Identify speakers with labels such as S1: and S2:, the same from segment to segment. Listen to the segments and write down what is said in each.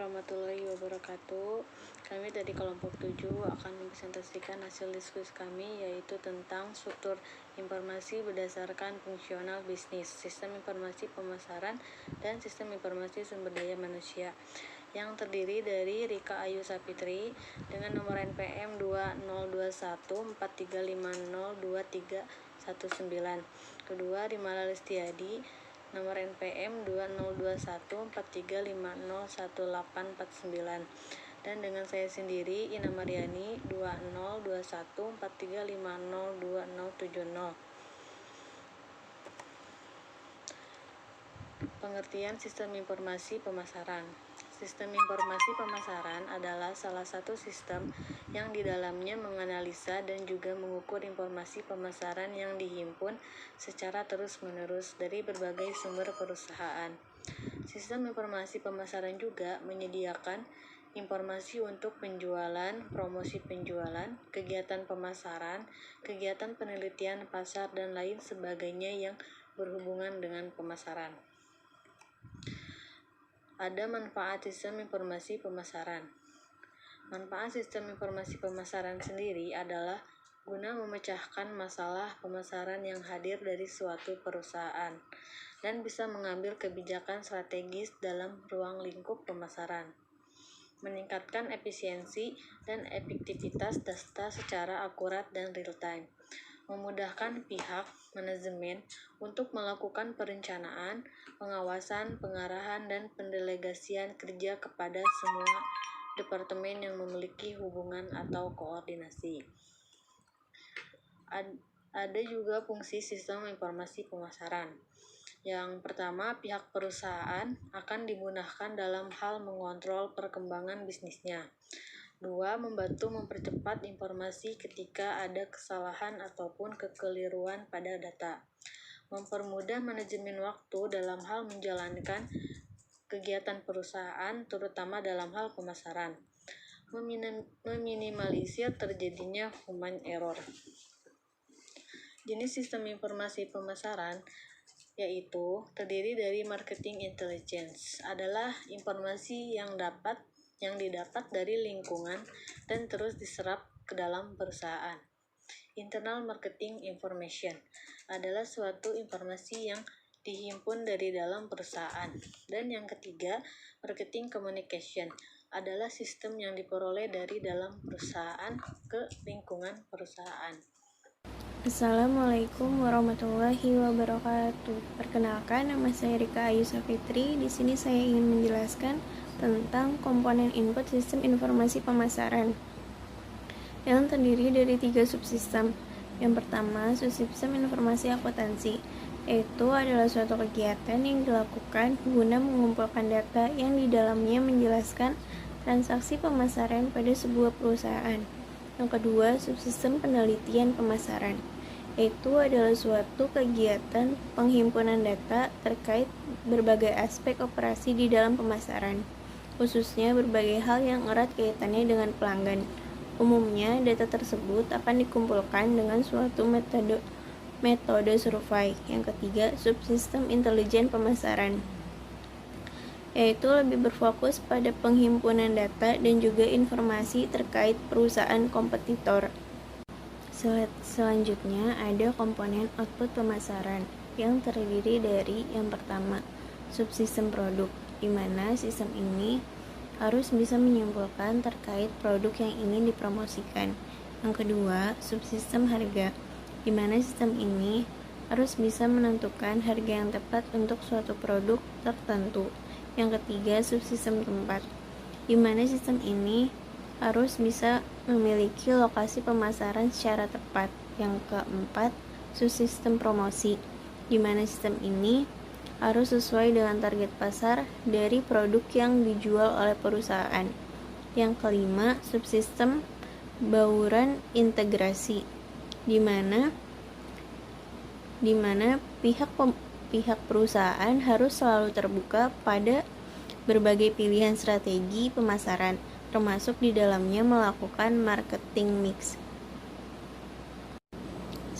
S1: warahmatullahi wabarakatuh. Kami dari kelompok 7 akan mempresentasikan hasil diskusi kami, yaitu tentang struktur informasi berdasarkan fungsional bisnis, sistem informasi pemasaran, dan sistem informasi sumber daya manusia, yang terdiri dari Rika Ayu Sapitri dengan nomor NPM 202143502319. Kedua, Rimala Listiadi nomor NPM 202143501849, dan dengan saya sendiri Ina Mariani 202143502070. Pengertian sistem informasi pemasaran. Sistem informasi pemasaran adalah salah satu sistem yang di dalamnya menganalisa dan juga mengukur informasi pemasaran yang dihimpun secara terus-menerus dari berbagai sumber perusahaan. Sistem informasi pemasaran juga menyediakan informasi untuk penjualan, promosi penjualan, kegiatan pemasaran, kegiatan penelitian pasar, dan lain sebagainya yang berhubungan dengan pemasaran. Ada manfaat sistem informasi pemasaran. Manfaat sistem informasi pemasaran sendiri adalah guna memecahkan masalah pemasaran yang hadir dari suatu perusahaan dan bisa mengambil kebijakan strategis dalam ruang lingkup pemasaran, meningkatkan efisiensi dan efektivitas data secara akurat dan real-time, memudahkan pihak manajemen untuk melakukan perencanaan, pengawasan, pengarahan, dan pendelegasian kerja kepada semua departemen yang memiliki hubungan atau koordinasi. Ada juga fungsi sistem informasi pemasaran. Yang pertama, pihak perusahaan akan dimudahkan dalam hal mengontrol perkembangan bisnisnya. 2. Membantu mempercepat informasi ketika ada kesalahan ataupun kekeliruan pada data. Mempermudah manajemen waktu dalam hal menjalankan kegiatan perusahaan, terutama dalam hal pemasaran. Meminimalisir terjadinya human error. Jenis sistem informasi pemasaran yaitu terdiri dari marketing intelligence, adalah informasi yang didapat dari lingkungan dan terus diserap ke dalam perusahaan. Internal marketing information adalah suatu informasi yang dihimpun dari dalam perusahaan. Dan yang ketiga, marketing communication adalah sistem yang diperoleh dari dalam perusahaan ke lingkungan perusahaan.
S2: Assalamualaikum warahmatullahi wabarakatuh. Perkenalkan, nama saya Rika Ayu Sapitri. Di sini saya ingin menjelaskan tentang komponen input sistem informasi pemasaran yang terdiri dari 3 subsistem. Yang pertama, subsistem informasi akuntansi, yaitu adalah suatu kegiatan yang dilakukan guna mengumpulkan data yang di dalamnya menjelaskan transaksi pemasaran pada sebuah perusahaan. Yang kedua, subsistem penelitian pemasaran, yaitu adalah suatu kegiatan penghimpunan data terkait berbagai aspek operasi di dalam pemasaran, khususnya berbagai hal yang erat kaitannya dengan pelanggan. Umumnya, data tersebut akan dikumpulkan dengan suatu metode survei. Yang ketiga, subsistem intelijen pemasaran, yaitu lebih berfokus pada penghimpunan data dan juga informasi terkait perusahaan kompetitor. Selanjutnya ada komponen output pemasaran yang terdiri dari yang pertama, subsistem produk, di mana sistem ini harus bisa menyimpulkan terkait produk yang ingin dipromosikan. Yang kedua, subsistem harga, di mana sistem ini harus bisa menentukan harga yang tepat untuk suatu produk tertentu. Yang ketiga, subsistem tempat, di mana sistem ini harus bisa memiliki lokasi pemasaran secara tepat. Yang keempat, subsistem promosi, di mana sistem ini harus sesuai dengan target pasar dari produk yang dijual oleh perusahaan. Yang kelima, subsistem bauran integrasi, di mana pihak perusahaan harus selalu terbuka pada berbagai pilihan strategi pemasaran, termasuk di dalamnya melakukan marketing mix.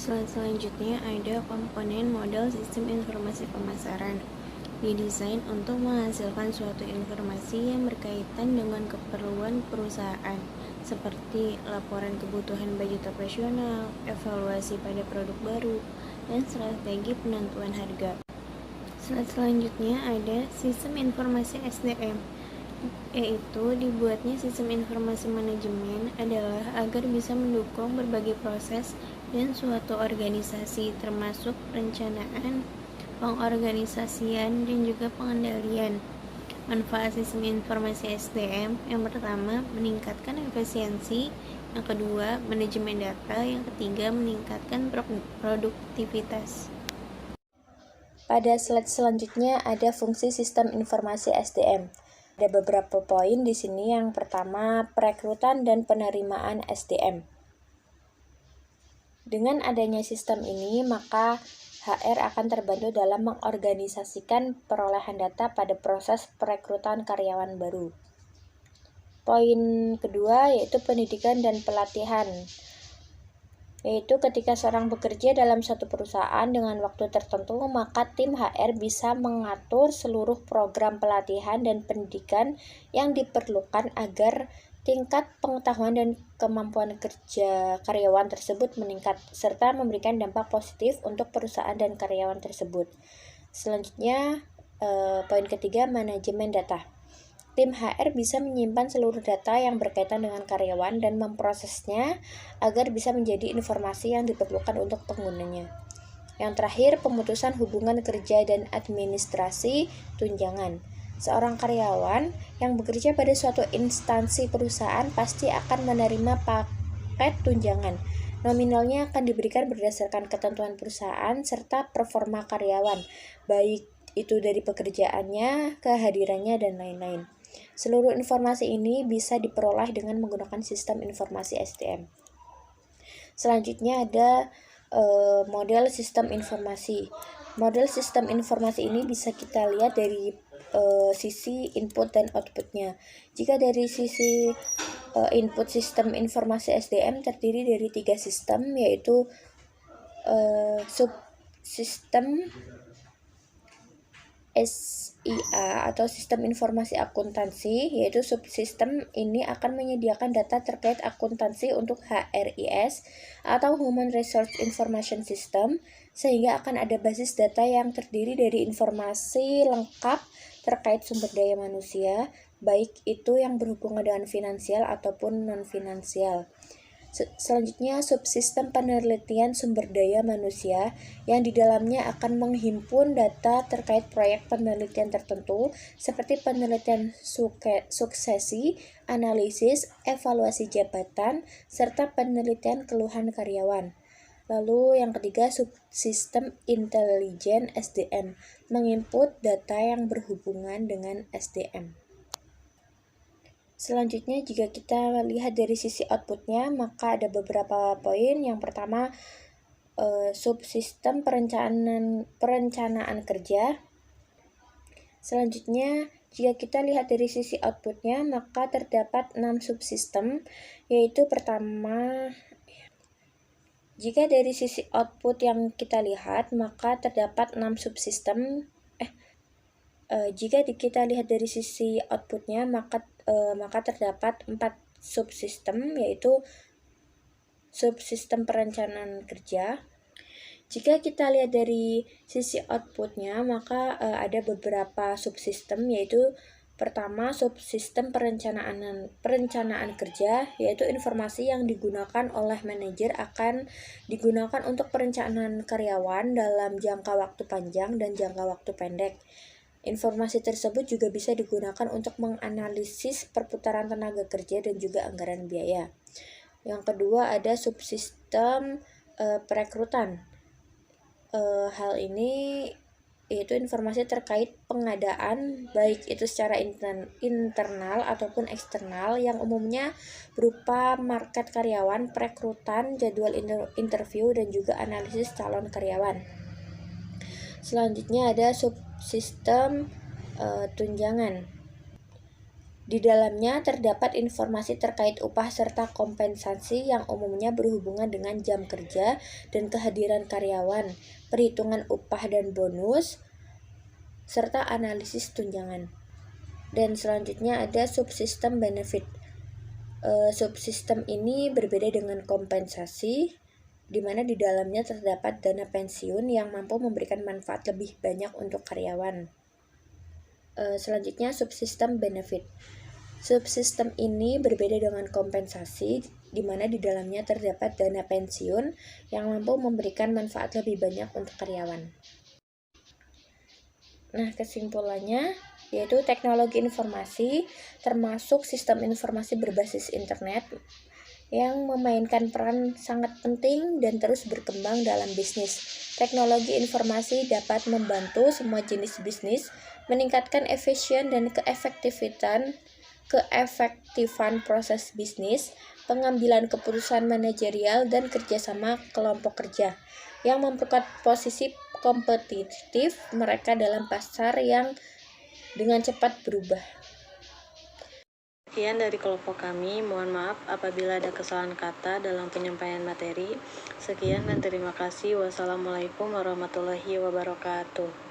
S2: Selanjutnya ada komponen model sistem informasi pemasaran, didesain untuk menghasilkan suatu informasi yang berkaitan dengan keperluan perusahaan, seperti laporan kebutuhan budget operasional, evaluasi pada produk baru, dan strategi penentuan harga. Slide selanjutnya ada sistem informasi SDM, yaitu dibuatnya sistem informasi manajemen adalah agar bisa mendukung berbagai proses dan suatu organisasi, termasuk perencanaan, pengorganisasian, dan juga pengendalian. Manfaat sistem informasi SDM: yang pertama, meningkatkan efisiensi; yang kedua, manajemen data; yang ketiga, meningkatkan produktivitas.
S1: Pada slide selanjutnya ada fungsi sistem informasi SDM. Ada beberapa poin di sini. Yang pertama, perekrutan dan penerimaan SDM. Dengan adanya sistem ini, maka HR akan terbantu dalam mengorganisasikan perolehan data pada proses perekrutan karyawan baru. Poin kedua yaitu pendidikan dan pelatihan, yaitu ketika seorang bekerja dalam suatu perusahaan dengan waktu tertentu, maka tim HR bisa mengatur seluruh program pelatihan dan pendidikan yang diperlukan agar tingkat pengetahuan dan kemampuan kerja karyawan tersebut meningkat, serta memberikan dampak positif untuk perusahaan dan karyawan tersebut. Selanjutnya, poin ketiga, manajemen data. Tim HR bisa menyimpan seluruh data yang berkaitan dengan karyawan dan memprosesnya agar bisa menjadi informasi yang diperlukan untuk penggunanya. Yang terakhir, pemutusan hubungan kerja dan administrasi tunjangan. Seorang karyawan yang bekerja pada suatu instansi perusahaan pasti akan menerima paket tunjangan. Nominalnya akan diberikan berdasarkan ketentuan perusahaan serta performa karyawan, baik itu dari pekerjaannya, kehadirannya, dan lain-lain. Seluruh informasi ini bisa diperoleh dengan menggunakan sistem informasi SDM. Selanjutnya ada model sistem informasi. Model sistem informasi ini bisa kita lihat dari sisi input dan outputnya. Jika dari sisi input sistem informasi SDM terdiri dari 3 sistem, yaitu subsistem SIA atau sistem informasi akuntansi, yaitu subsistem ini akan menyediakan data terkait akuntansi untuk HRIS atau Human Resource Information System, sehingga akan ada basis data yang terdiri dari informasi lengkap terkait sumber daya manusia, baik itu yang berhubungan dengan finansial ataupun non-finansial. Selanjutnya, subsistem penelitian sumber daya manusia yang di dalamnya akan menghimpun data terkait proyek penelitian tertentu seperti penelitian suksesi, analisis, evaluasi jabatan, serta penelitian keluhan karyawan. Lalu yang ketiga, subsistem intelijen SDM, menginput data yang berhubungan dengan SDM. Selanjutnya, jika kita lihat dari sisi outputnya, maka ada beberapa poin. Yang pertama, subsistem perencanaan kerja. Selanjutnya, jika kita lihat dari sisi outputnya, maka terdapat 6 subsistem, yaitu pertama, jika dari sisi output yang kita lihat, maka terdapat 6 subsistem. Jika kita lihat dari sisi outputnya, maka terdapat 4 subsistem, yaitu subsistem perencanaan kerja. Jika kita lihat dari sisi outputnya, maka ada beberapa subsistem, yaitu pertama, subsistem perencanaan kerja, yaitu informasi yang digunakan oleh manajer akan digunakan untuk perencanaan karyawan dalam jangka waktu panjang dan jangka waktu pendek. Informasi tersebut juga bisa digunakan untuk menganalisis perputaran tenaga kerja dan juga anggaran biaya. Yang kedua, ada subsistem perekrutan. Hal ini yaitu informasi terkait pengadaan, baik itu secara internal ataupun eksternal, yang umumnya berupa market karyawan, perekrutan, jadwal interview, dan juga analisis calon karyawan. Selanjutnya ada subsistem tunjangan. Di dalamnya terdapat informasi terkait upah serta kompensasi yang umumnya berhubungan dengan jam kerja dan kehadiran karyawan, perhitungan upah dan bonus,
S3: serta analisis tunjangan. Dan selanjutnya ada subsistem benefit. Subsistem ini berbeda dengan kompensasi, di mana di dalamnya terdapat dana pensiun yang mampu memberikan manfaat lebih banyak untuk karyawan. Selanjutnya subsistem benefit. Subsistem ini berbeda dengan kompensasi, di mana di dalamnya terdapat dana pensiun yang mampu memberikan manfaat lebih banyak untuk karyawan. Nah, kesimpulannya yaitu teknologi informasi termasuk sistem informasi berbasis internet yang memainkan peran sangat penting dan terus berkembang dalam bisnis. Teknologi informasi dapat membantu semua jenis bisnis meningkatkan efisien dan keefektifan proses bisnis, pengambilan keputusan manajerial, dan kerjasama kelompok kerja yang memperkuat posisi kompetitif mereka dalam pasar yang dengan cepat berubah.
S1: Sekian dari kelompok kami, mohon maaf apabila ada kesalahan kata dalam penyampaian materi. Sekian dan terima kasih. Wassalamualaikum warahmatullahi wabarakatuh.